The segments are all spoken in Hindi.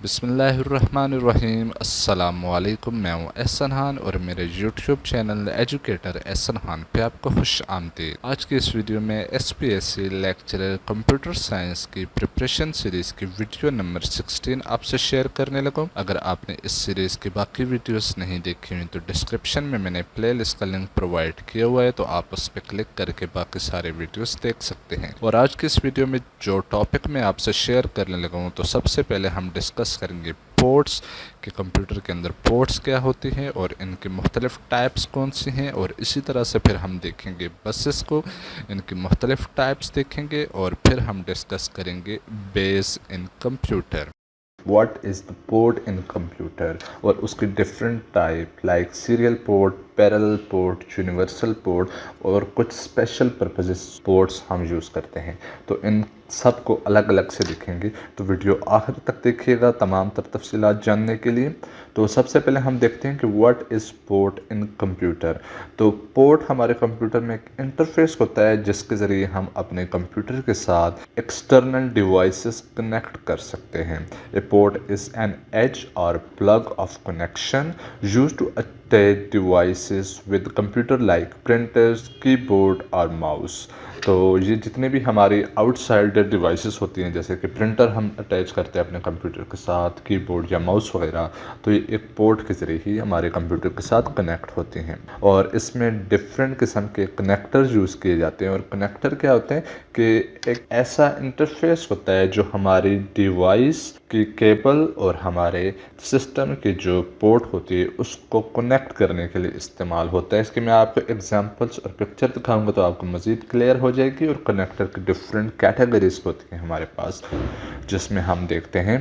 बिस्मिल्लाहिर्रहमानिर्रहीम। अस्सलामुअलैकुम। मैं हूँ एहसन खान और मेरे YouTube channel educator Ehsan Khan पे आपको खुश आमदीद। आज की इस वीडियो में SPSC लेक्चरर कंप्यूटर साइंस की प्रिपरेशन सीरीज़ की वीडियो नंबर 16 आपसे शेयर करने लगा। अगर आपने इस सीरीज़ की बाकी वीडियोस नहीं देखी हुई तो डिस्क्रिप्शन में मैंने प्लेलिस्ट का लिंक प्रोवाइड किया हुआ है, तो आप उस पर क्लिक करके बाकी सारे वीडियोस देख सकते हैं। और आज की इस वीडियो में जो टॉपिक मैं आपसे शेयर करने लगा हूँ, तो सबसे पहले हम डिस्कस करेंगे पोर्ट्स कि कंप्यूटर के अंदर पोर्ट्स क्या होती हैं और इनके मुख्तलिफ टाइप्स कौन सी हैं, और इसी तरह से फिर हम देखेंगे बसेस को, इनकी मुख्तलिफ टाइप्स देखेंगे, और फिर हम डिस्कस करेंगे base in computer. What is the port in computer और उसकी different type like serial port, parallel port, universal port और कुछ स्पेशल पर्पसेस पोर्ट्स हम यूज़ करते हैं। तो इन सब को अलग अलग से देखेंगे, तो वीडियो आखिर तक देखिएगा तमाम तर तफसीलात जानने के लिए। तो सबसे पहले हम देखते हैं कि what is port in computer. तो पोर्ट हमारे कंप्यूटर में एक इंटरफेस होता है जिसके ज़रिए हम अपने कंप्यूटर के साथ एक्सटर्नल डिवाइसेस कनेक्ट कर सकते हैं। A port is an edge or plug of connection used to attach devices with computer like printers, keyboard और माउस। तो ये जितने भी हमारी आउटसाइड डिवाइसेस होती हैं, जैसे कि प्रिंटर हम अटैच करते हैं अपने कंप्यूटर के साथ, कीबोर्ड या माउस वगैरह, तो ये एक पोर्ट के ज़रिए ही हमारे कंप्यूटर के साथ कनेक्ट होती हैं। और इसमें डिफरेंट किस्म के कनेक्टर यूज़ किए जाते हैं। और कनेक्टर क्या होते हैं कि एक ऐसा इंटरफेस होता है जो हमारी डिवाइस की केबल और हमारे सिस्टम की जो पोर्ट होती है उसको कनेक्ट करने के लिए इस्तेमाल होता है। इसके मैं आपको एग्जांपल्स और पिक्चर दिखाऊंगा तो आपको मज़ीद क्लियर हो जाएगी। और कनेक्टर की डिफरेंट कैटेगरीज होती हैं हमारे पास, जिसमें हम देखते हैं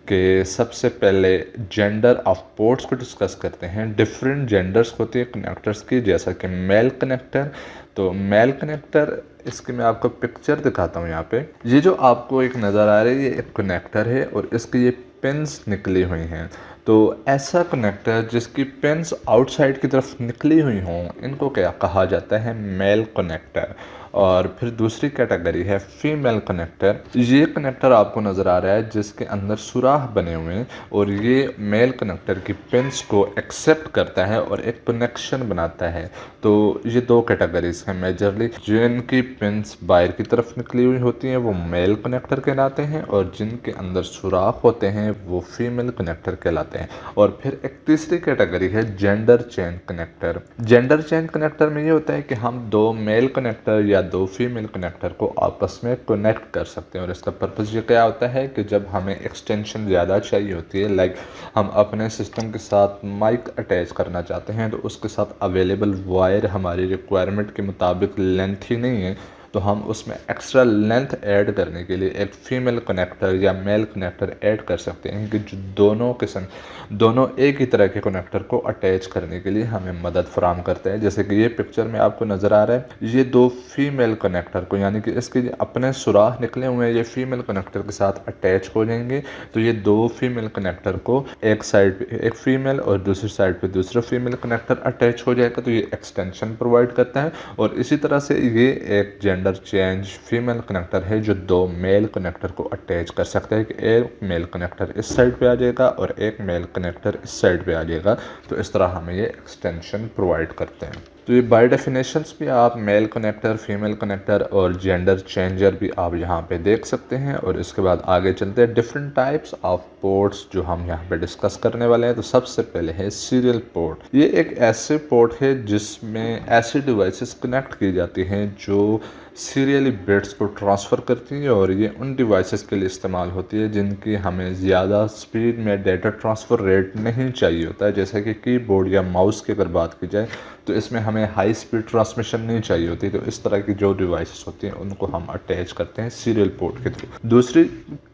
कि सबसे पहले जेंडर ऑफ पोर्ट्स को डिस्कस करते हैं। डिफरेंट जेंडर्स होती है कनेक्टर्स की, जैसा कि मेल कनेक्टर। तो मेल कनेक्टर, इसकी मैं आपको पिक्चर दिखाता हूँ। यहाँ पे ये जो आपको एक नज़र आ रही है, ये एक कनेक्टर है और इसकी ये पिन्स निकली हुई हैं। तो ऐसा कनेक्टर जिसकी पिन्स आउटसाइड की तरफ निकली हुई हों, इनको क्या कहा जाता है? Male connector. और फिर दूसरी कैटेगरी है फीमेल कनेक्टर। ये कनेक्टर आपको नज़र आ रहा है जिसके अंदर सुराख बने हुए हैं, और ये मेल कनेक्टर की पिन्स को एक्सेप्ट करता है और एक कनेक्शन बनाता है। तो ये दो कैटेगरीज हैं मेजरली। जिनकी पिन्स बाहर की तरफ निकली हुई होती हैं वो मेल कनेक्टर कहलाते हैं, और जिनके अंदर सुराख होते हैं वो फीमेल कनेक्टर कहलाते हैं। और फिर एक तीसरी कैटेगरी है gender change connector. Gender change connector में ये होता है कि हम दो मेल कनेक्टर या दो फीमेल कनेक्टर को आपस में कनेक्ट कर सकते हैं। और इसका पर्पज़ ये क्या होता है कि जब हमें एक्सटेंशन ज़्यादा चाहिए होती है, लाइक हम अपने सिस्टम के साथ माइक अटैच करना चाहते हैं, तो उसके साथ अवेलेबल वायर हमारी रिक्वायरमेंट के मुताबिक लेंथ ही नहीं है, तो हम उसमें एक्स्ट्रा लेंथ ऐड करने के लिए एक फ़ीमेल कनेक्टर या मेल कनेक्टर ऐड कर सकते हैं कि जो दोनों एक ही तरह के कनेक्टर को अटैच करने के लिए हमें मदद फराहम करते हैं। जैसे कि ये पिक्चर में आपको नज़र आ रहा है, ये दो फीमेल कनेक्टर को, यानी कि इसके अपने सुराख निकले हुए हैं, ये फीमेल कनेक्टर के साथ अटैच हो जाएंगे। तो ये दो फीमेल कनेक्टर को एक साइड पे एक फीमेल और दूसरी साइड पे दूसरा फीमेल कनेक्टर अटैच हो जाएगा, तो ये एक्सटेंशन प्रोवाइड करता है। और इसी तरह से ये एक जेंडर चेंज फीमेल कनेक्टर है जो दो मेल कनेक्टर को अटैच कर सकता है कि एक मेल कनेक्टर इस साइड पे आ जाएगा और एक मेल कनेक्टर इस साइड पे आ जाएगा। तो इस तरह हमें ये एक्सटेंशन प्रोवाइड करते हैं। तो ये बाय डेफिनेशंस भी आप मेल कनेक्टर, फीमेल कनेक्टर और जेंडर चेंजर भी आप यहाँ पे देख सकते हैं। और इसके बाद आगे चलते हैं डिफरेंट टाइप्स ऑफ पोर्ट्स जो हम यहाँ पे डिस्कस करने वाले हैं। तो सबसे पहले है सीरियल पोर्ट। ये एक ऐसे पोर्ट है जिसमें ऐसी डिवाइसेस कनेक्ट की जाती हैं जो सीरियली बिट्स को ट्रांसफ़र करती है, और ये उन डिवाइसेस के लिए इस्तेमाल होती है जिनकी हमें ज़्यादा स्पीड में डेटा ट्रांसफ़र रेट नहीं चाहिए होता है। जैसे कि कीबोर्ड या माउस की अगर बात की जाए तो इसमें हमें हाई स्पीड ट्रांसमिशन नहीं चाहिए होती। तो इस तरह की जो डिवाइसेस होती हैं उनको हम अटैच करते हैं सीरियल पोर्ट के थ्रू। दूसरी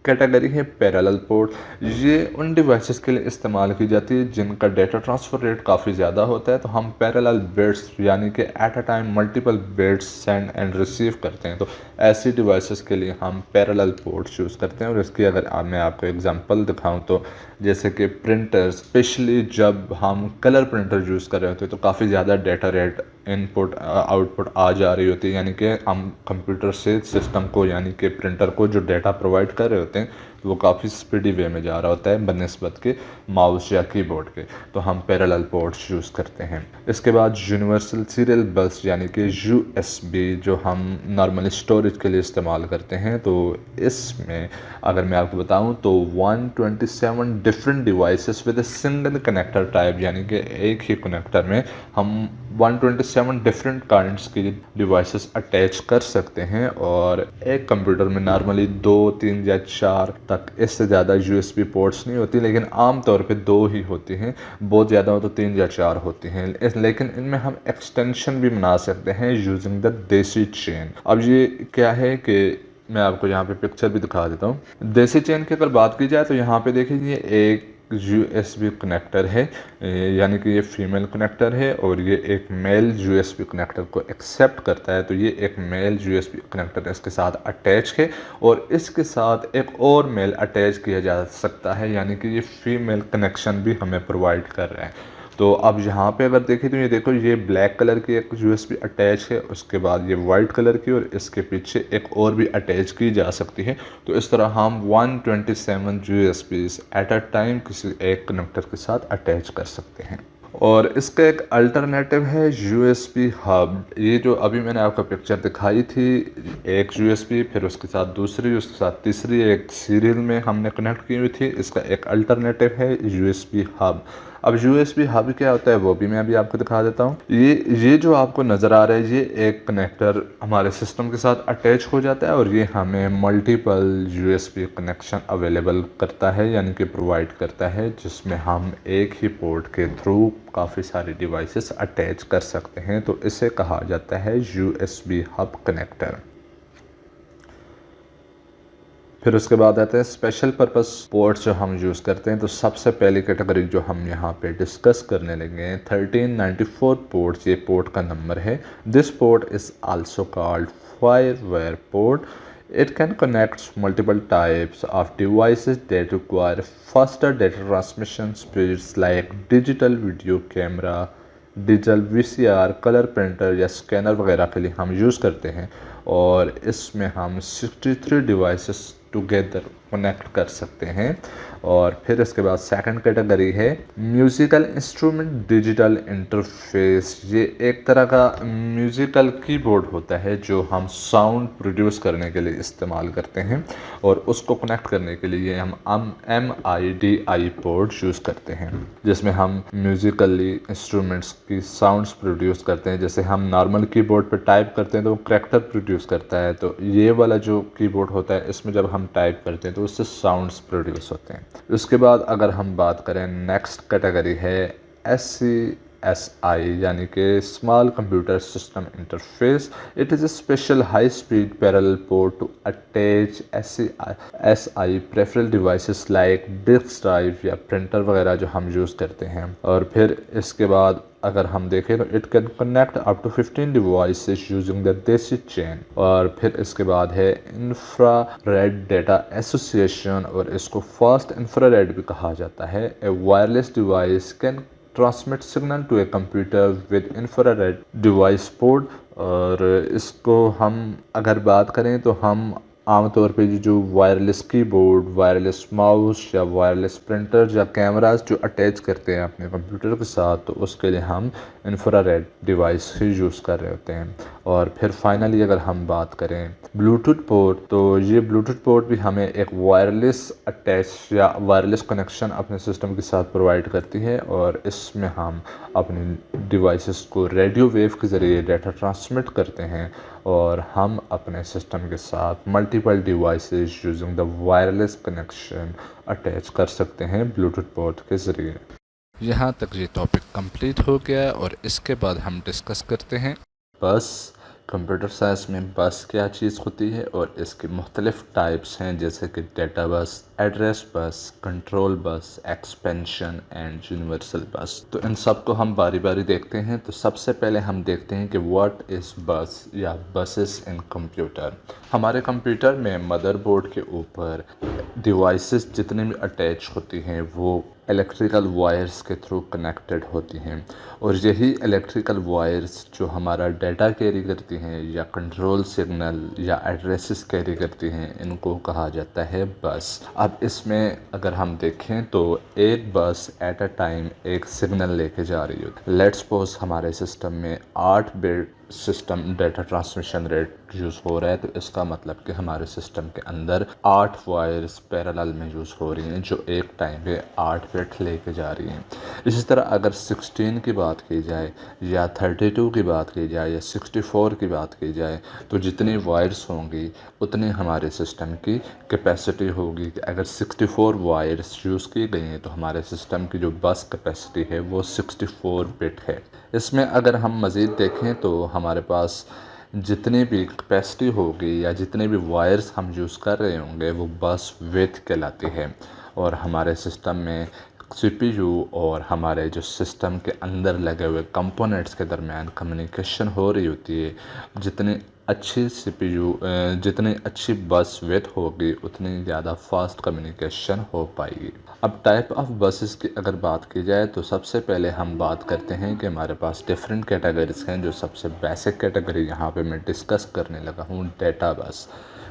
कैटेगरी है पैरेलल पोर्ट। ये उन डिवाइसेस के लिए इस्तेमाल की जाती है जिनका डेटा ट्रांसफ़र रेट काफ़ी ज़्यादा होता है। तो हम पैरेलल बिट्स यानी कि at a time multiple bits send and receive करते हैं। तो ऐसी डिवाइसेस के लिए हम पैरेलल पोर्ट्स यूज़ करते हैं। और इसकी अगर मैं आपको एग्जांपल दिखाऊं तो जैसे कि प्रिंटर, स्पेशली जब हम कलर प्रिंटर यूज़ कर रहे होते हैं तो काफ़ी ज़्यादा डेटा रेट इनपुट आउटपुट आ जा रही होती है, यानी कि हम कंप्यूटर से सिस्टम को यानी कि प्रिंटर को जो डाटा प्रोवाइड कर रहे होते हैं वो काफ़ी स्पीडी वे में जा रहा होता है बनस्बत के माउस या कीबोर्ड के, तो हम पैरेलल पोर्ट्स यूज़ करते हैं। इसके बाद यूनिवर्सल सीरियल बस यानी कि USB जो हम नॉर्मली स्टोरेज के लिए इस्तेमाल करते हैं, तो इसमें अगर मैं आपको बताऊं तो 127 different devices with a single connector type, यानी कि एक ही कनेक्टर में हम 127 डिफरेंट काइंड्स की डिवाइसेस अटैच कर सकते हैं। और एक कंप्यूटर में नॉर्मली 2, 3 या 4 तक, इससे ज़्यादा USB पोर्ट्स नहीं होती, लेकिन आम तौर पे 2 ही होती हैं, बहुत ज़्यादा हो तो 3 या 4 होती हैं। लेकिन इनमें हम एक्सटेंशन भी बना सकते हैं यूजिंग द देसी चेन। अब ये क्या है कि मैं आपको यहाँ पे पिक्चर भी दिखा देता हूँ। देसी चेन की अगर बात की जाए तो यहाँ पे देखिए ये एक USB कनेक्टर है, यानी कि ये फीमेल कनेक्टर है, और ये एक मेल USB कनेक्टर को एक्सेप्ट करता है, तो ये एक मेल USB कनेक्टर इसके साथ अटैच है, और इसके साथ एक और मेल अटैच किया जा सकता है, यानी कि ये फीमेल कनेक्शन भी हमें प्रोवाइड कर रहा है। तो अब यहाँ पे अगर देखें तो ये देखो, ये ब्लैक कलर की एक USB अटैच है, उसके बाद ये वाइट कलर की, और इसके पीछे एक और भी अटैच की जा सकती है। तो इस तरह हम 127 USBs एट अ टाइम किसी एक कनेक्टर के साथ अटैच कर सकते हैं। और इसका एक अल्टरनेटिव है USB हब। ये जो अभी मैंने आपको पिक्चर दिखाई थी, एक USB, फिर उसके साथ दूसरी, उसके साथ तीसरी, एक सीरियल में हमने कनेक्ट की हुई थी, इसका एक अल्टरनेटिव है USB हब। अब USB हब क्या होता है वो भी मैं अभी आपको दिखा देता हूँ। ये जो आपको नज़र आ रहा है, ये एक कनेक्टर हमारे सिस्टम के साथ अटैच हो जाता है, और ये हमें मल्टीपल USB कनेक्शन अवेलेबल करता है, यानी कि प्रोवाइड करता है, जिसमें हम एक ही पोर्ट के थ्रू काफ़ी सारी डिवाइसेस अटैच कर सकते हैं। तो इसे कहा जाता है USB हब कनेक्टर। फिर उसके बाद आते हैं स्पेशल पर्पस पोर्ट्स जो हम यूज़ करते हैं। तो सबसे पहली कैटेगरी जो हम यहाँ पे डिस्कस करने लगे हैं, 1394 पोर्ट्स, ये पोर्ट का नंबर है। This port is also called firewire port. It can connect multiple types of devices that require faster data transmission speeds like digital video camera, digital VCR, colour printer या स्कैनर वगैरह के लिए हम यूज़ करते हैं, और इसमें हम 63 डिवाइसेस टुगेदर कनेक्ट कर सकते हैं। और फिर इसके बाद सेकंड कैटेगरी है म्यूज़िकल इंस्ट्रूमेंट डिजिटल इंटरफेस। ये एक तरह का म्यूज़िकल कीबोर्ड होता है जो हम साउंड प्रोड्यूस करने के लिए इस्तेमाल करते हैं, और उसको कनेक्ट करने के लिए हम MIDI पोर्ट यूज़ करते हैं, जिसमें हम म्यूज़िकली इंस्ट्रूमेंट्स की साउंड्स प्रोड्यूस करते हैं। जैसे हम नॉर्मल कीबोर्ड पर टाइप करते हैं तो वो करैक्टर प्रोड्यूस करता है, तो ये वाला जो कीबोर्ड होता है इसमें जब हम टाइप करते हैं तो उससे साउंड्स प्रोड्यूस होते हैं। उसके बाद अगर हम बात करें, नेक्स्ट कैटेगरी है SCSI, यानी कि small computer system interface. It is a special high speed parallel port to attach SCSI peripheral devices like disk drive या प्रिंटर वगैरह जो हम यूज़ करते हैं। और फिर इसके बाद अगर हम देखें तो it can connect up to 15 devices using the daisy chain. और फिर इसके बाद है इंफ्रारेड डेटा एसोसिएशन, और इसको फास्ट इंफ्रारेड भी कहा जाता है। A wireless device can transmit signal to a computer with infrared device port. और इसको हम अगर बात करें तो हम आमतौर पे जो वायरलेस कीबोर्ड, वायरलेस माउस या वायरलेस प्रिंटर या कैमरास जो अटैच करते हैं अपने कंप्यूटर के साथ, तो उसके लिए हम इंफ्रारेड डिवाइस ही यूज़ कर रहे होते हैं। और फिर फाइनली अगर हम बात करें ब्लूटूथ पोर्ट, तो ये ब्लूटूथ पोर्ट भी हमें एक वायरलेस अटैच या वायरलेस कनेक्शन अपने सिस्टम के साथ प्रोवाइड करती है, और इसमें हम अपनी डिवाइसेस को रेडियो वेव के ज़रिए डाटा ट्रांसमिट करते हैं, और हम अपने सिस्टम के साथ multiple devices using the wireless connection attach कर सकते हैं ब्लूटूथ पोर्ट के ज़रिए। यहाँ तक ये टॉपिक कंप्लीट हो गया, और इसके बाद हम डिस्कस करते हैं बस। कंप्यूटर साइंस में बस क्या चीज़ होती है और इसके मुख्तलिफ़ टाइप्स हैं, जैसे कि data bus, address bus, control bus, expansion and universal बस। तो इन सब को हम बारी बारी देखते हैं। तो सबसे पहले हम देखते हैं कि व्हाट इज़ बस या बसेस इन कंप्यूटर। हमारे कंप्यूटर में मदरबोर्ड के ऊपर डिवाइसेस जितने भी अटैच होती हैं वो इलेक्ट्रिकल वायर्स के थ्रू कनेक्टेड होती हैं, और यही इलेक्ट्रिकल वायर्स जो हमारा डाटा कैरी करती हैं या कंट्रोल सिग्नल या एड्रेसेस कैरी करती हैं, इनको कहा जाता है बस। अब इसमें अगर हम देखें तो एक बस एट अ टाइम एक सिग्नल लेके जा रही होती। लेट्स सपोज हमारे सिस्टम में 8 bit system data transmission rate use हो रहा है, तो इसका मतलब कि हमारे सिस्टम के अंदर 8 वायर्स पैरेलल में यूज़ हो रही हैं जो एक टाइम पे 8 बिट लेके जा रही हैं। इसी तरह अगर 16 की बात की जाए या 32 की बात की जाए या 64 की बात की जाए, तो जितनी वायर्स होंगी उतनी हमारे सिस्टम की कैपेसिटी होगी। कि अगर 64 वायर्स यूज़ की गई हैं तो हमारे सिस्टम की जो बस कैपेसिटी है वो 64 बिट है। इसमें अगर हम मज़ीद देखें तो हमारे पास जितनी भी कैपेसिटी होगी या जितने भी वायर्स हम यूज़ कर रहे होंगे वो बस विड्थ कहलाती है। और हमारे सिस्टम में सीपीयू और हमारे जो सिस्टम के अंदर लगे हुए कंपोनेंट्स के दरमियान कम्युनिकेशन हो रही होती है। जितनी अच्छी सीपीयू जितनी अच्छी बस विड्थ होगी उतनी ज़्यादा फास्ट कम्युनिकेशन हो पाएगी। अब टाइप ऑफ बसेस की अगर बात की जाए तो सबसे पहले हम बात करते हैं कि हमारे पास डिफरेंट कैटेगरीज हैं। जो सबसे बेसिक कैटेगरी यहाँ पे मैं डिस्कस करने लगा हूँ, डेटा बस।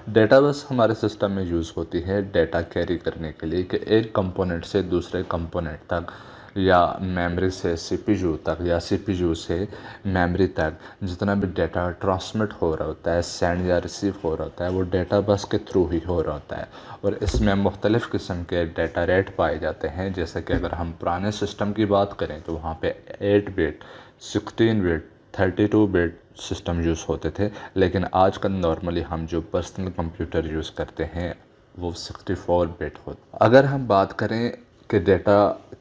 डेटा बस हमारे सिस्टम में यूज़ होती है डेटा कैरी करने के लिए, कि एक कंपोनेंट से दूसरे कंपोनेंट तक या मेमोरी से सीपीयू तक या सीपीयू से मेमोरी तक जितना भी डेटा ट्रांसमिट हो रहा होता है, सेंड या रिसीव हो रहा होता है, वो डेटा बस के थ्रू ही हो रहा होता है। और इसमें मुख्तलिफ़ किस्म के डेटा रेट पाए जाते हैं। जैसे कि अगर हम पुराने सिस्टम की बात करें तो वहाँ पे 8 bit, 16 bit, 32 bit system use होते थे। लेकिन आजकल नॉर्मली हम जो पर्सनल कंप्यूटर यूज़ करते हैं वो 64 बिट होता। अगर हम बात करें कि डेटा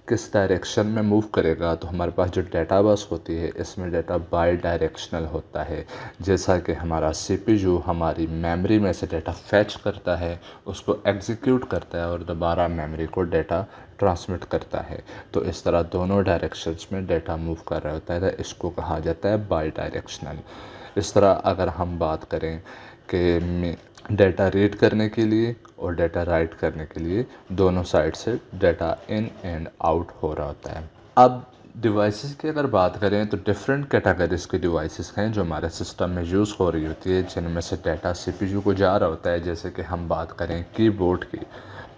किस डायरेक्शन में मूव करेगा, तो हमारे पास जो डेटा बस होती है इसमें डेटा बाई डायरेक्शनल होता है। जैसा कि हमारा सीपीयू हमारी मेमोरी में से डेटा फैच करता है, उसको एग्जीक्यूट करता है और दोबारा मेमोरी को डेटा ट्रांसमिट करता है। तो इस तरह दोनों डायरेक्शंस में डेटा मूव कर रहा होता है, तो इसको कहा जाता है बाई डायरेक्शनल। इस तरह अगर हम बात करें कि डेटा रीड करने के लिए और डेटा राइट करने के लिए दोनों साइड से डेटा इन एंड आउट हो रहा होता है। अब डिवाइसेस की अगर बात करें तो डिफरेंट कैटेगरीज के डिवाइसेस हैं जो हमारे सिस्टम में यूज़ हो रही होती है, जिनमें से डेटा सीपीयू को जा रहा होता है। जैसे कि हम बात करें कीबोर्ड की,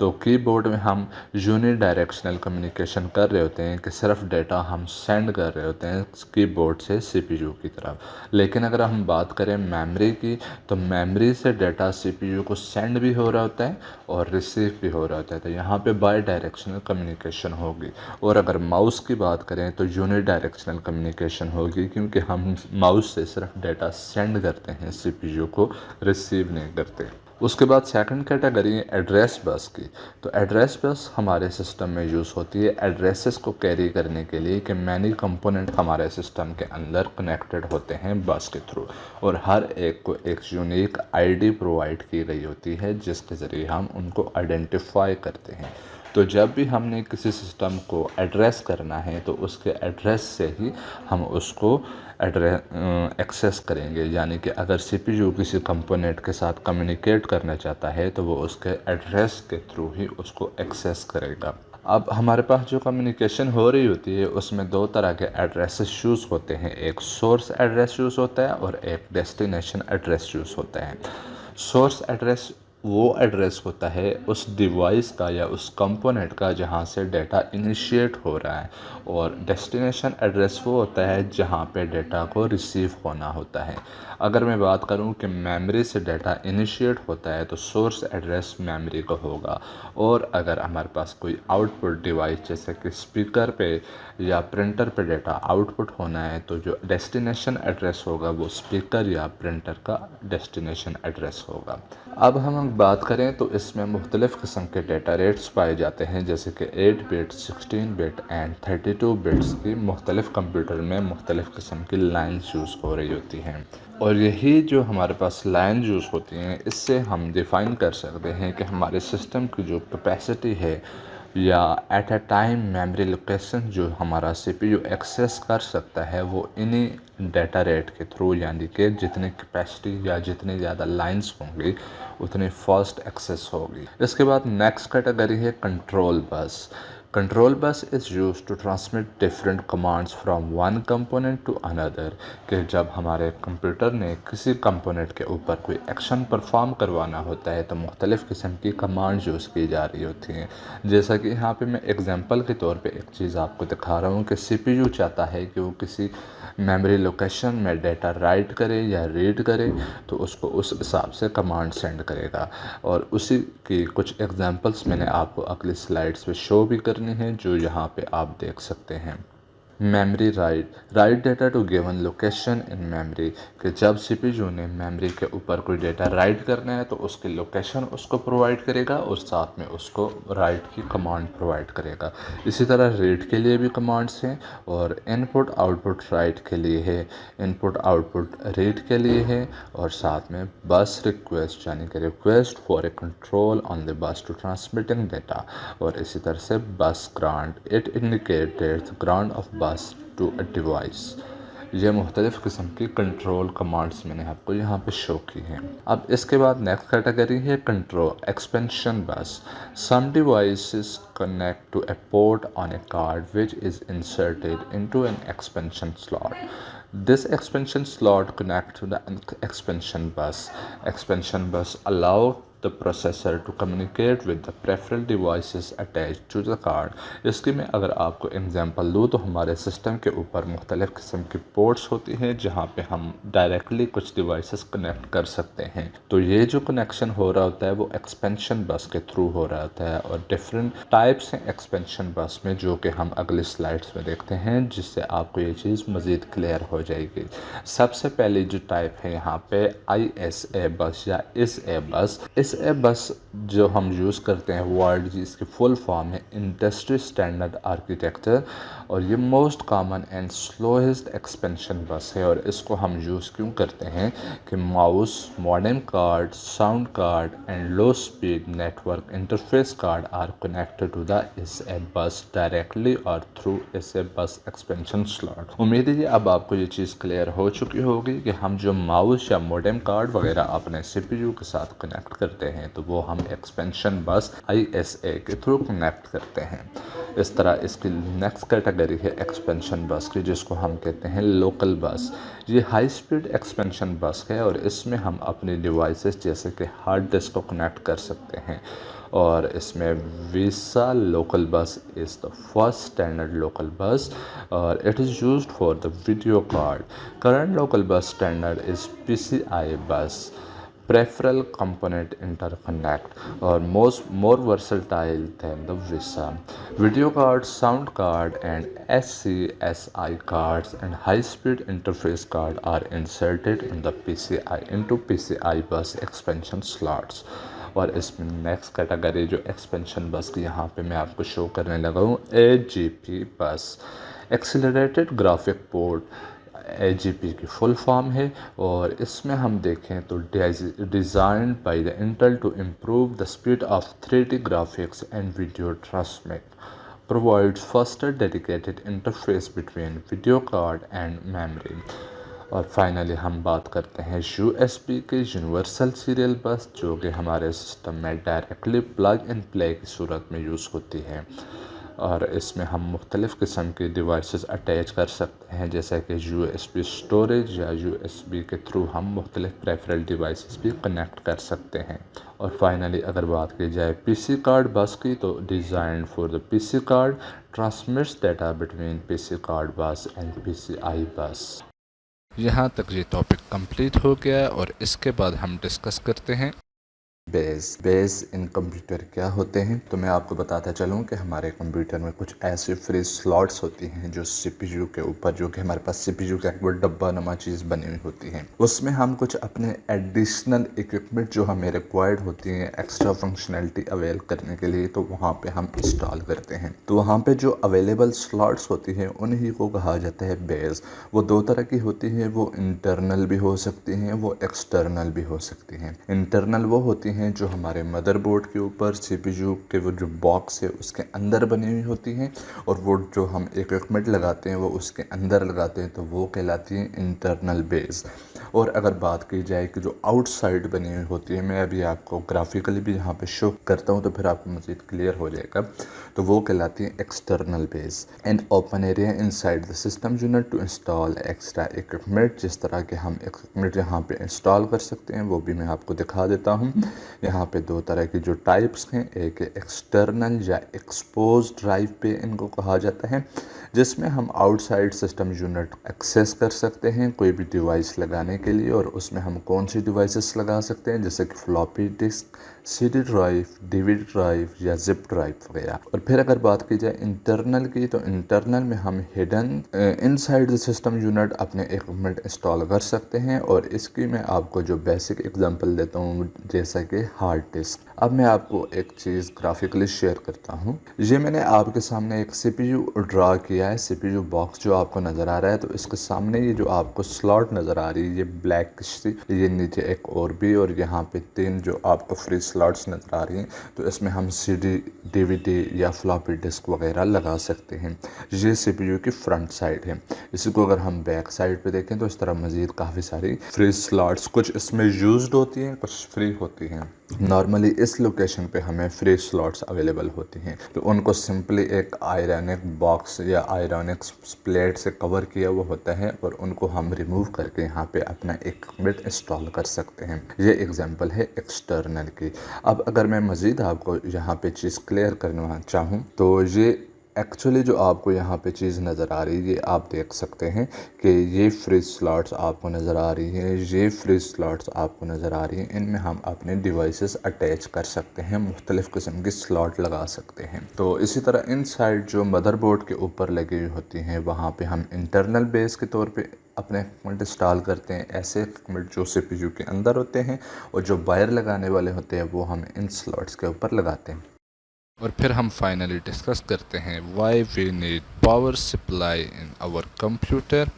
तो कीबोर्ड में हम यूनी डायरेक्शनल कम्युनिकेशन कर रहे होते हैं कि सिर्फ डेटा हम सेंड कर रहे होते हैं कीबोर्ड से सीपीयू की तरफ। लेकिन अगर हम बात करें मेमोरी की, तो मेमोरी से डेटा सीपीयू को सेंड भी हो रहा होता है और रिसीव भी हो रहा होता है। तो यहाँ पे बाई डायरेक्शनल कम्युनिकेशन होगी। और अगर माउस की बात करें तो यूनी डायरेक्शनल कम्युनिकेशन होगी, क्योंकि हम माउस से सिर्फ डेटा सेंड करते हैं, सीपीयू को रिसीव नहीं करते। उसके बाद सेकंड कैटेगरी है एड्रेस बस की। तो एड्रेस बस हमारे सिस्टम में यूज़ होती है एड्रेसेस को कैरी करने के लिए, कि मैनी कंपोनेंट हमारे सिस्टम के अंदर कनेक्टेड होते हैं बस के थ्रू, और हर एक को एक यूनिक आईडी प्रोवाइड की गई होती है जिसके ज़रिए हम उनको आइडेंटिफाई करते हैं। तो जब भी हमने किसी सिस्टम को एड्रेस करना है तो उसके एड्रेस से ही हम उसको एक्सेस करेंगे। यानी कि अगर सीपीयू किसी कंपोनेंट के साथ कम्युनिकेट करना चाहता है तो वो उसके एड्रेस के थ्रू ही उसको एक्सेस करेगा। अब हमारे पास जो कम्युनिकेशन हो रही होती है उसमें दो तरह के एड्रेसेस यूज़ होते हैं, एक सोर्स एड्रेस यूज़ होता है और एक डेस्टिनेशन एड्रेस यूज़ होता है। सोर्स एड्रेस वो एड्रेस होता है उस डिवाइस का या उस कंपोनेंट का जहाँ से डेटा इनिशिएट हो रहा है, और डेस्टिनेशन एड्रेस वो होता है जहाँ पे डेटा को रिसीव होना होता है। अगर मैं बात करूँ कि मेमोरी से डेटा इनिशिएट होता है तो सोर्स एड्रेस मेमोरी का होगा, और अगर हमारे पास कोई आउटपुट डिवाइस जैसे कि स्पीकर पे या प्रिंटर पे डेटा आउटपुट होना है तो जो डेस्टिनेशन एड्रेस होगा वो स्पीकर या प्रिंटर का डेस्टिनेशन एड्रेस होगा। अब हम बात करें तो इसमें मुख्तलिफ़ किस्म के डेटा रेट्स पाए जाते हैं, जैसे कि 8 बिट, 16 बिट एंड 32 बिट्स की मुख्तलिफ़ कंप्यूटर में मुख्तलिफ़ किस्म की लाइन्स यूज़ हो रही होती हैं। और यही जो हमारे पास लाइन यूज़ होती हैं इससे हम डिफ़ाइन कर सकते हैं कि हमारे सिस्टम की जो कैपेसिटी है या at a time memory location जो हमारा सीपीयू एक्सेस कर सकता है वो इन्हीं डेटा रेट के थ्रू, यानी कि जितनी कैपेसिटी या जितनी ज़्यादा लाइंस होंगी उतनी फास्ट एक्सेस होगी। इसके बाद नेक्स्ट कैटेगरी है control bus. Control bus is used to transmit different commands from one component to another कि जब हमारे कंप्यूटर ने किसी कंपोनेंट के ऊपर कोई एक्शन परफॉर्म करवाना होता है तो मुख्तलिफ़ किस्म की कमांड यूज़ की जा रही होती हैं। जैसा कि यहाँ पे मैं एग्जांपल के तौर पे एक चीज़ आपको दिखा रहा हूँ कि CPU चाहता है कि वो किसी मेमोरी लोकेशन में डेटा राइट करे या रीड करे तो उसको उस हिसाब से कमांड सेंड करेगा और उसी की कुछ एग्जांपल्स मैंने आपको अगली स्लाइड्स पे शो भी करनी है जो यहाँ पे आप देख सकते हैं। Memory write data to given location in memory कि जब CPU ने मेमोरी के ऊपर कोई डेटा राइट करना है तो उसकी लोकेशन उसको प्रोवाइड करेगा और साथ में उसको राइट की कमांड प्रोवाइड करेगा। इसी तरह रीड के लिए भी कमांड्स हैं और इनपुट आउटपुट राइट के लिए है, इनपुट आउटपुट रीड के लिए है और साथ में बस रिक्वेस्ट यानी कि request for a control on the bus to transmitting data और इसी तरह से bus grant it indicated grant of bus to a device. ये मुख्तलिफ़ किस्म की कंट्रोल कमांड्स मैंने आपको यहाँ पे शो की हैं। अब इसके बाद नेक्स्ट कैटेगरी है control expansion bus. Some devices connect to a port on a card which is inserted into an expansion slot. This expansion slot connects to the expansion bus. Expansion bus allow the processor to communicate with the peripheral devices attached to the card. इसकी मैं अगर आपको एग्जांपल दूँ तो हमारे सिस्टम के ऊपर मुख्तलिफ़ किस्म की पोर्ट्स होती हैं जहाँ पे हम डायरेक्टली कुछ डिवाइसेस कनेक्ट कर सकते हैं। तो ये जो कनेक्शन हो रहा होता है वो एक्सपेंशन बस के थ्रू हो रहा होता है और डिफरेंट टाइप्स हैं एक्सपेंशन बस में जो कि हम अगले स्लाइड्स में देखते हैं जिससे आपको ये चीज़ मज़ीद क्लियर हो जाएगी। सबसे पहले जो टाइप है यहाँ पे ISA बस या ISA बस। ISA बस जो हम यूज़ करते हैं वर्ड जी इसकी फुल फॉर्म है इंडस्ट्री स्टैंडर्ड आर्किटेक्चर और ये most common and slowest expansion बस है और इसको हम यूज़ क्यों करते हैं कि mouse, modem card, sound card and low speed network interface card are connected to the ISA bus directly और through ISA bus expansion slot. उम्मीद है अब आपको ये चीज़ क्लियर हो चुकी होगी कि हम जो माउस या मॉडेम कार्ड वगैरह अपने CPU के साथ कनेक्ट करते हैं तो वो हम एक्सपेंशन बस ISA के थ्रू कनेक्ट करते हैं। इस तरह इसकी नेक्स्ट कैटेगरी है एक्सपेंशन बस की जिसको हम कहते हैं लोकल बस। ये हाई स्पीड एक्सपेंशन बस है और इसमें हम अपने डिवाइसेस जैसे कि हार्ड डिस्क को कनेक्ट कर सकते हैं और इसमें VESA local bus is the first standard local bus और it is used for the video card. Current local bus standard is PCI bus. Peripheral component interconnect or more versatile than the VISA. Video cards, sound card and SCSI cards and high-speed interface card are inserted in the into PCI bus expansion slots. और इसमें नेक्स्ट कैटेगरी जो एक्सपेंशन बस की यहाँ पे मैं आपको शो करने लगा हूँ AGP bus accelerated graphic port AGP की फुल फॉर्म है और इसमें हम देखें तो design by the Intel to improve the speed of 3D graphics and video transmit provides faster dedicated interface between video card and memory। और फाइनली हम बात करते हैं USB के यूनिवर्सल सीरियल बस जो कि हमारे सिस्टम में डायरेक्टली प्लग एंड प्ले की सूरत में यूज़ होती है और इसमें हम मुख्तलिफ़ किस्म के डिवाइसेस अटैच कर सकते हैं जैसे कि USB स्टोरेज या USB के थ्रू हम मुख्तलिफ़ पेरिफेरल डिवाइसेस भी कनेक्ट कर सकते हैं। और फाइनली अगर बात की जाए PC कार्ड बस की तो design for the PC card transmits data between PC card बस एंड PCI बस। यहाँ तक ये टॉपिक कंप्लीट हो गया और इसके बाद हम डिस्कस करते हैं बेस इन कंप्यूटर क्या होते हैं। तो मैं आपको बताता चलूँ कि हमारे कंप्यूटर में कुछ ऐसे फ्री स्लॉट्स होती हैं जो CPU के ऊपर जो कि हमारे पास CPU का एक वो डब्बा नुमा चीज़ बनी हुई होती हैं उसमें हम कुछ अपने एडिशनल इक्विपमेंट जो हमें रिक्वायर्ड होती हैं एक्स्ट्रा फंक्शनैलिटी अवेल करने के लिए तो वहाँ पे हम इंस्टॉल करते हैं। तो वहाँ पे जो अवेलेबल स्लॉट्स होती हैं उन्हीं को कहा जाता है बेस। वो दो तरह की होती हैं, वो इंटरनल भी हो सकती हैं, वो एक्सटर्नल भी हो सकती हैं। इंटरनल वो होती हैं जो हमारे मदरबोर्ड के ऊपर CPU के वो जो बॉक्स है उसके अंदर बनी हुई होती हैं, और वो जो हम इक्विपमेंट लगाते हैं वो उसके अंदर लगाते हैं, तो वो कहलाती हैं इंटरनल बेस। और अगर बात की जाए कि जो आउटसाइड बनी हुई होती है, मैं अभी आपको ग्राफिकली भी यहाँ पे शो करता हूँ तो फिर आपको मज़ीद क्लियर हो जाएगा, तो वो कहलाती है external bays. And open area inside the system unit to install extra equipment. जिस तरह के हम इक्विपमेंट यहाँ पे इंस्टॉल कर सकते हैं वो भी मैं आपको दिखा देता हूँ। यहाँ पे दो तरह की जो टाइप्स हैं, एक एक्सटर्नल या एक्सपोज ड्राइव पे इनको कहा जाता है, जिसमें हम आउटसाइड सिस्टम यूनिट एक्सेस कर सकते हैं कोई भी डिवाइस लगाने के लिए। और उसमें हम कौन सी डिवाइसेस लगा सकते हैं, जैसे कि floppy disk, CD drive, DVD drive या जिप ड्राइव वगैरह। और फिर अगर बात की जाए इंटरनल की, तो इंटरनल में हम hidden inside the system unit अपने इक्विपमेंट इंस्टॉल कर सकते हैं। और इसकी मैं आपको जो बेसिक एग्जांपल देता हूँ, जैसा कि हार्ड डिस्क। अब मैं आपको एक चीज़ ग्राफिकली शेयर करता हूँ। ये मैंने आपके सामने एक CPU ड्रा किया है, CPU बॉक्स जो आपको नज़र आ रहा है। तो इसके सामने ये जो आपको स्लॉट नज़र आ रही है, ये ब्लैक सी, ये नीचे एक और भी, और यहाँ पे 3 जो आपको फ्री स्लॉट्स नज़र आ रही हैं। तो इसमें हम CD, DVD या फ्लॉपी डिस्क वगैरह लगा सकते हैं। ये CPU की फ्रंट साइड है। इसी को अगर हम बैक साइड पे देखें तो इस तरह मज़ीद काफ़ी सारी फ्री स्लॉट्स कुछ इसमें यूज्ड होती हैं, कुछ फ्री होती हैं। नॉर्मली इस लोकेशन पे हमें फ्री स्लॉट्स अवेलेबल होती हैं, तो उनको सिंपली एक आयरनिक बॉक्स या आयरनिक प्लेट से कवर किया हुआ होता है, और उनको हम रिमूव करके यहाँ पे अपना इक्विपमेंट इंस्टॉल कर सकते हैं। ये एग्जांपल है एक्सटर्नल की। अब अगर मैं मज़ीद आपको यहाँ पे चीज़ क्लियर करना चाहूँ, तो ये एक्चुअली जो आपको यहाँ पे चीज़ नज़र आ रही है, ये आप देख सकते हैं कि ये फ्री स्लॉट्स आपको नज़र आ रही है, ये फ्री स्लॉट्स आपको नज़र आ रही हैं। इनमें हम अपने डिवाइसेस अटैच कर सकते हैं, मुख्तलिफ़ किस्म की स्लॉट लगा सकते हैं। तो इसी तरह इनसाइड जो मदरबोर्ड के ऊपर लगी हुई होती हैं, वहाँ पे हम इंटरनल बेस के तौर पे अपने इक्विपमेंट इंस्टॉल करते हैं। ऐसे इक्विपमेंट जो CPU के अंदर होते हैं, और जो वायर लगाने वाले होते हैं वो हम इन स्लॉट्स के ऊपर लगाते हैं। और फिर हम फाइनली डिस्कस करते हैं why we need power supply in our computer.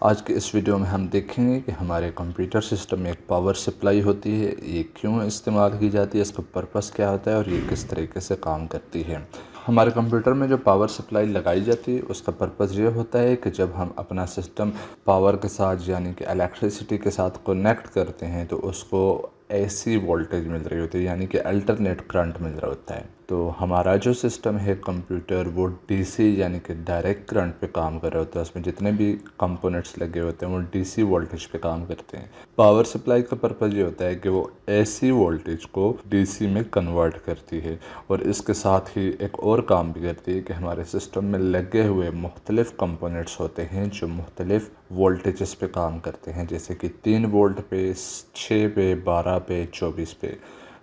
आज के इस वीडियो में हम देखेंगे कि हमारे कंप्यूटर सिस्टम में एक पावर सप्लाई होती है, ये क्यों इस्तेमाल की जाती है, इसका पर्पस क्या होता है और ये किस तरीके से काम करती है। हमारे कंप्यूटर में जो पावर सप्लाई लगाई जाती है उसका पर्पस ये होता है कि जब हम अपना सिस्टम पावर के साथ यानी कि इलेक्ट्रिसिटी के साथ कनेक्ट करते हैं, तो उसको AC वोल्टेज मिल रही होती है, यानी कि अल्टरनेट करंट मिल रहा होता है। तो हमारा जो सिस्टम है कंप्यूटर, वो DC यानी कि डायरेक्ट करंट पे काम कर रहा होता है। उसमें जितने भी कंपोनेंट्स लगे होते हैं वो DC वोल्टेज पे काम करते हैं। पावर सप्लाई का पर्पज़ ये होता है कि वो AC वोल्टेज को DC में कन्वर्ट करती है, और इसके साथ ही एक और काम भी करती है कि हमारे सिस्टम में लगे हुए मुख्तलिफ़ कंपोनेंट्स होते हैं जो मुख्तलिफ़ वोल्टेजेस पे काम करते हैं, जैसे कि 3 वोल्ट पे, 6 पे, 12 पे, 24 पे।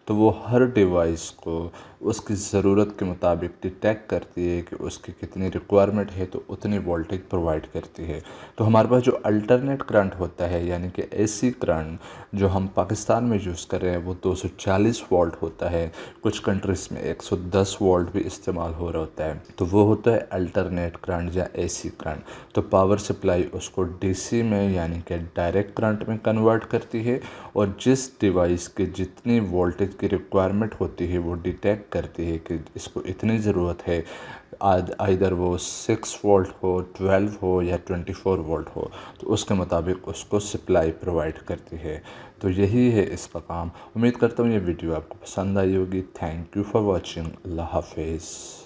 तो वो हर डिवाइस को उसकी ज़रूरत के मुताबिक डिटेक्ट करती है कि उसकी कितनी रिक्वायरमेंट है, तो उतनी वोल्टेज प्रोवाइड करती है। तो हमारे पास जो अल्टरनेट करंट होता है यानी कि AC करंट जो हम पाकिस्तान में यूज़ कर रहे हैं वो 240 वोल्ट होता है। कुछ कंट्रीज़ में 110 वोल्ट भी इस्तेमाल हो रहा होता है। तो वो होता है अल्टरनेट करंट या AC करंट। तो पावर सप्लाई उसको DC में यानी कि डायरेक्ट करंट में कन्वर्ट करती है, और जिस डिवाइस की जितनी वोल्टेज की रिक्वायरमेंट होती है वो डिटेक्ट करती है कि इसको इतनी ज़रूरत है, आइदर वो 6 वोल्ट हो, 12 हो या 24 वोल्ट हो, तो उसके मुताबिक उसको सप्लाई प्रोवाइड करती है। तो यही है इसका काम। उम्मीद करता हूँ ये वीडियो आपको पसंद आई होगी। Thank you for watching. अल्लाह हाफिज़।